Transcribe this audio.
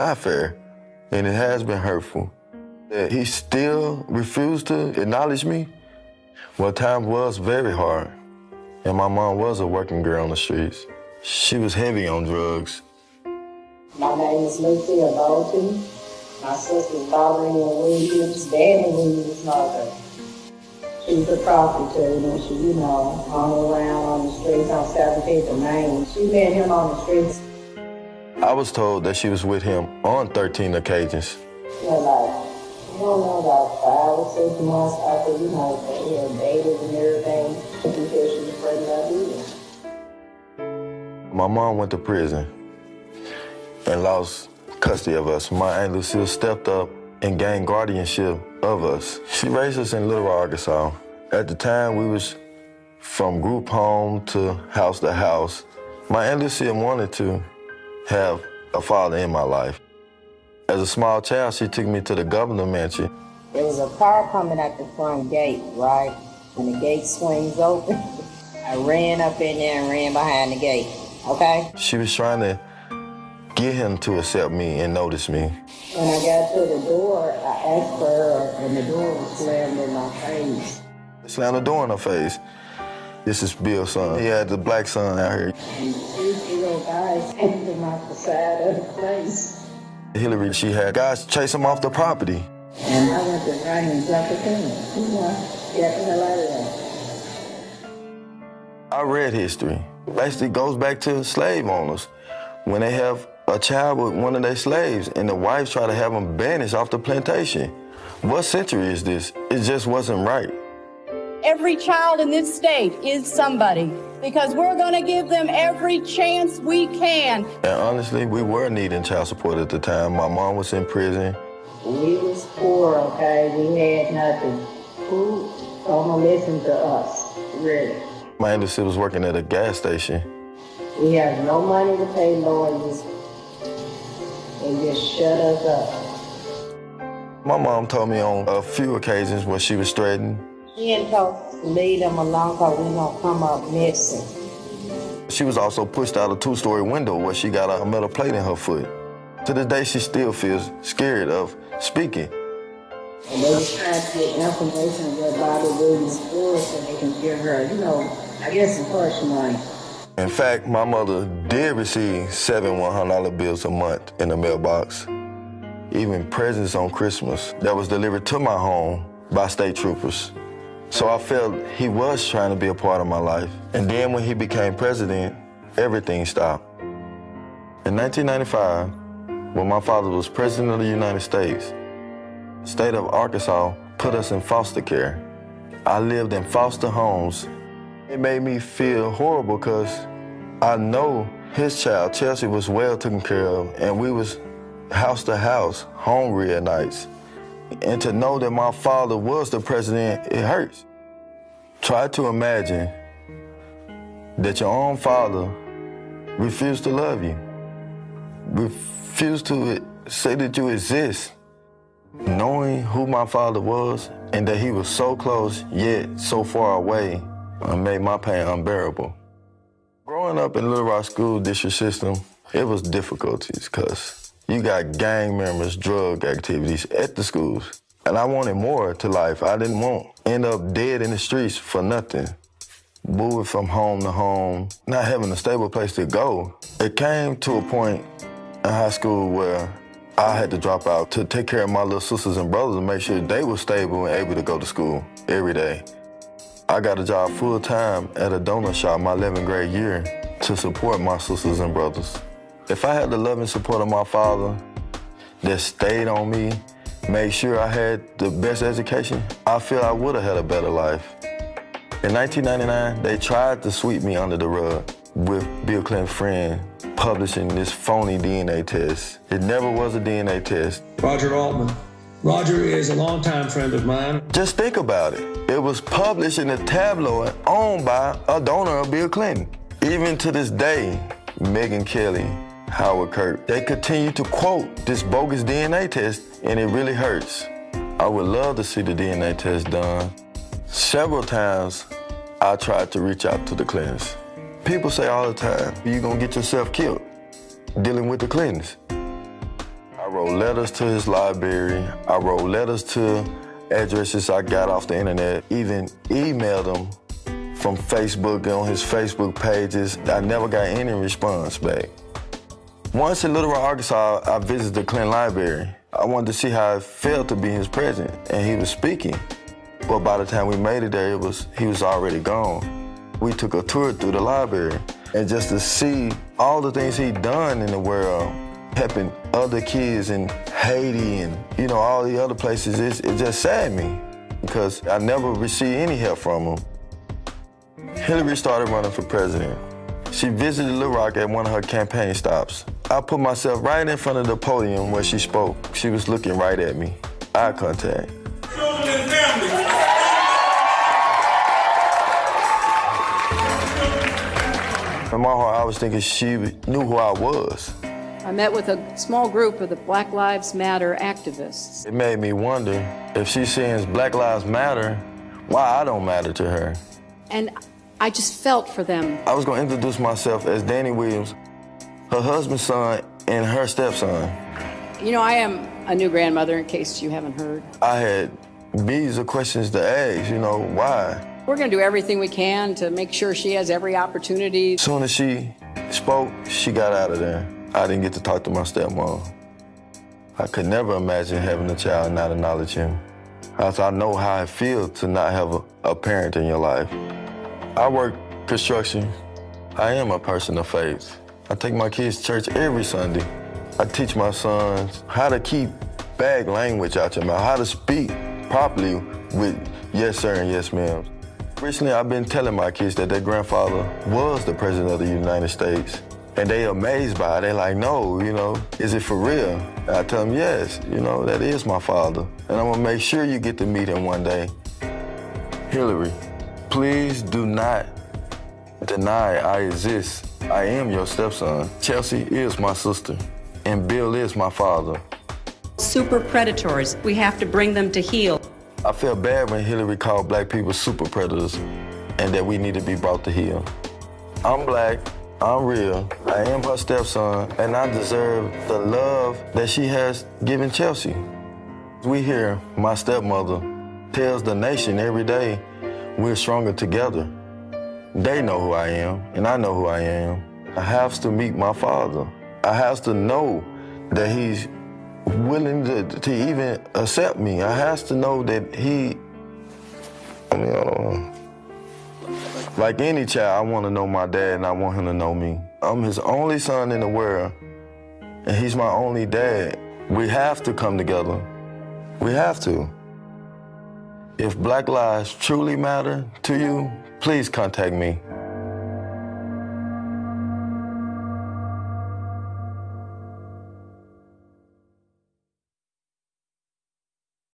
not fair, and it has been hurtful. That he still refused to acknowledge me. Well, time was very hard, and my mom was a working girl on the streets. She was heavy on drugs. My name is Lucia Bolton. My sister's Valerie Williams, Danny Williams' mother. She was a prostitute, and she, hung around on the streets on 17th and Main. She met him on the streets. I was told that she was with him on 13 occasions. I don't know, about 5 or 6 months after, they had dated and everything, because she was pregnant with him. My mom went to prison and lost custody of us. My Aunt Lucille stepped up and gained guardianship of us. She raised us in Little Rock, Arkansas. At the time, we was from group home to house. My Aunt Lucille wanted to have a father in my life. As a small child, she took me to the Governor Mansion. There was a car coming at the front gate, right? When the gate swings open, I ran up in there and ran behind the gate, okay? She was trying to get him to accept me and notice me. When I got to the door, I asked for her, and the door was slammed in my face. Slammed the door in her face. This is Bill's son. He had the black son out here. And 2 little guys came to my side of the place. Hillary, she had guys chase him off the property. And I went to run and jump the fence. Get the hell out of there. I read history. Basically goes back to slave owners. When they have a child with one of their slaves and the wives try to have them banished off the plantation. What century is this? It just wasn't right. Every child in this state is somebody because we're going to give them every chance we can. And honestly, we were needing child support at the time. My mom was in prison. We was poor, okay? We had nothing. Who gonna listen to us, really? My Aunt Lucille was working at a gas station. We have no money to pay lawyers. They just shut us up. My mom told me on a few occasions where she was threatened. She didn't talk to leave them alone because we gonna come up missing. She was also pushed out a 2-story window where she got a metal plate in her foot. To this day, she still feels scared of speaking. And they was trying to get information where Bobby Williams was so they can give her, I guess some first money. In fact, my mother did receive 7 $100 bills a month in the mailbox. Even presents on Christmas that was delivered to my home by state troopers. So I felt he was trying to be a part of my life. And then when he became president, everything stopped. In 1995, when my father was president of the United States, the state of Arkansas put us in foster care. I lived in foster homes. It made me feel horrible because I know his child, Chelsea, was well taken care of, and we was house to house, hungry at nights. And to know that my father was the president, it hurts. Try to imagine that your own father refused to love you, refused to say that you exist. Knowing who my father was and that he was so close yet so far away made my pain unbearable. Growing up in Little Rock school district system, it was difficulties because you got gang members, drug activities at the schools. And I wanted more to life. I didn't want to end up dead in the streets for nothing. Moving from home to home, not having a stable place to go. It came to a point in high school where I had to drop out to take care of my little sisters and brothers and make sure they were stable and able to go to school every day. I got a job full-time at a donut shop my 11th grade year to support my sisters and brothers. If I had the love and support of my father that stayed on me, made sure I had the best education, I feel I would have had a better life. In 1999, they tried to sweep me under the rug with Bill Clinton's friend publishing this phony DNA test. It never was a DNA test. Roger Altman. Roger is a longtime friend of mine. Just think about it. It was published in a tabloid owned by a donor of Bill Clinton. Even to this day, Megyn Kelly, Howard Kirk, they continue to quote this bogus DNA test, and it really hurts. I would love to see the DNA test done. Several times, I tried to reach out to the Clintons. People say all the time, you're gonna get yourself killed dealing with the Clintons. wrote letters to his library. I wrote letters to addresses I got off the internet, even emailed him from Facebook on his Facebook pages. I never got any response back. Once in Little Rock, Arkansas, I visited the Clinton Library. I wanted to see how it felt to be his president, and he was speaking. But by the time we made it there, he was already gone. We took a tour through the library, and just to see all the things he'd done in the world, helping other kids in Haiti and, all the other places, it just saddened me because I never received any help from him. Hillary started running for president. She visited Little Rock at one of her campaign stops. I put myself right in front of the podium where she spoke. She was looking right at me, eye contact. Children and families. In my heart, I was thinking she knew who I was. I met with a small group of the Black Lives Matter activists. It made me wonder if she sees Black Lives Matter, why I don't matter to her. And I just felt for them. I was going to introduce myself as Danny Williams, her husband's son and her stepson. I am a new grandmother, in case you haven't heard. I had millions of questions to ask, why? We're going to do everything we can to make sure she has every opportunity. As soon as she spoke, she got out of there. I didn't get to talk to my stepmom. I could never imagine having a child and not acknowledge him. I know how it feels to not have a parent in your life. I work construction. I am a person of faith. I take my kids to church every Sunday. I teach my sons how to keep bad language out your mouth, how to speak properly with yes, sir, and yes, ma'am. Recently, I've been telling my kids that their grandfather was the president of the United States. And they amazed by it. They're like, no, is it for real? And I tell them, yes, that is my father. And I'm gonna make sure you get to meet him one day. Hillary, please do not deny I exist. I am your stepson. Chelsea is my sister, and Bill is my father. Super predators, we have to bring them to heel. I feel bad when Hillary called black people super predators and that we need to be brought to heel. I'm black, I'm real, I am her stepson, and I deserve the love that she has given Chelsea. We hear my stepmother tells the nation every day, we're stronger together. They know who I am, and I know who I am. I have to meet my father. I have to know that he's willing to even accept me. I have to know that I don't know. Like any child, I want to know my dad, and I want him to know me. I'm his only son in the world, and he's my only dad. We have to come together. We have to. If Black lives truly matter to you, please contact me.